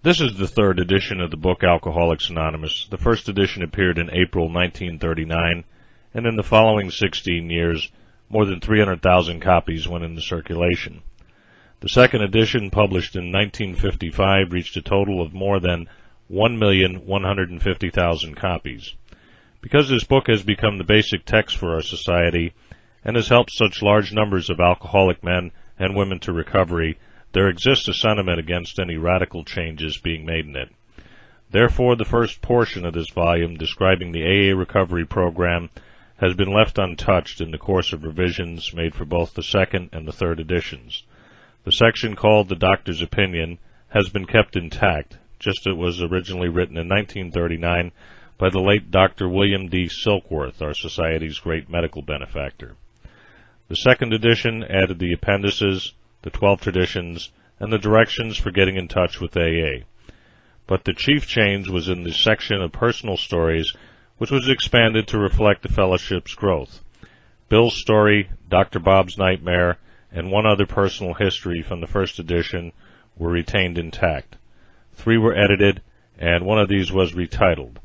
This is the third edition of the book Alcoholics Anonymous. The first edition appeared in April 1939, and in the following 16 years, more than 300,000 copies went into circulation. The second edition, published in 1955, reached a total of more than 1,150,000 copies. Because this book has become the basic text for our society and has helped such large numbers of alcoholic men and women to recovery, there exists a sentiment against any radical changes being made in it. Therefore, the first portion of this volume, describing the AA recovery program, has been left untouched in the course of revisions made for both the second and the third editions. The section called The Doctor's Opinion has been kept intact, just as it was originally written in 1939 by the late Dr. William D. Silkworth, our society's great medical benefactor. The second edition added the appendices, the 12 traditions, and the directions for getting in touch with AA. But the chief change was in the section of personal stories, which was expanded to reflect the fellowship's growth. Bill's story, Dr. Bob's nightmare, and one other personal history from the first edition were retained intact. 3 were edited, and one of these was retitled.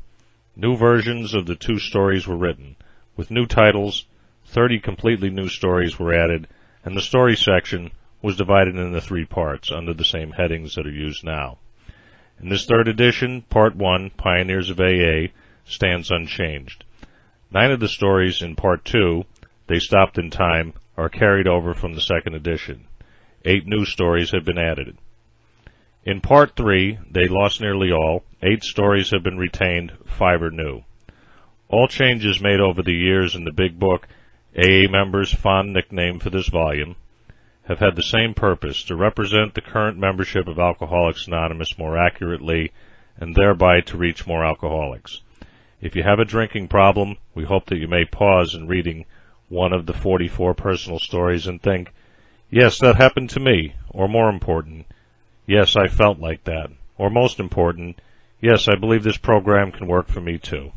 New versions of the 2 stories were written. With new titles, 30 completely new stories were added, and the story section was divided into 3 parts under the same headings that are used now. In this third edition, Part 1, Pioneers of AA, stands unchanged. 9 of the stories in Part 2, They Stopped in Time, are carried over from the second edition. 8 new stories have been added. In Part 3, They Lost Nearly All, 8 stories have been retained, 5 are new. All changes made over the years in the Big Book, AA members' fond nickname for this volume, have had the same purpose, to represent the current membership of Alcoholics Anonymous more accurately and thereby to reach more alcoholics. If you have a drinking problem, we hope that you may pause in reading one of the 44 personal stories and think, yes, that happened to me, or more important, yes, I felt like that, or most important, yes, I believe this program can work for me too.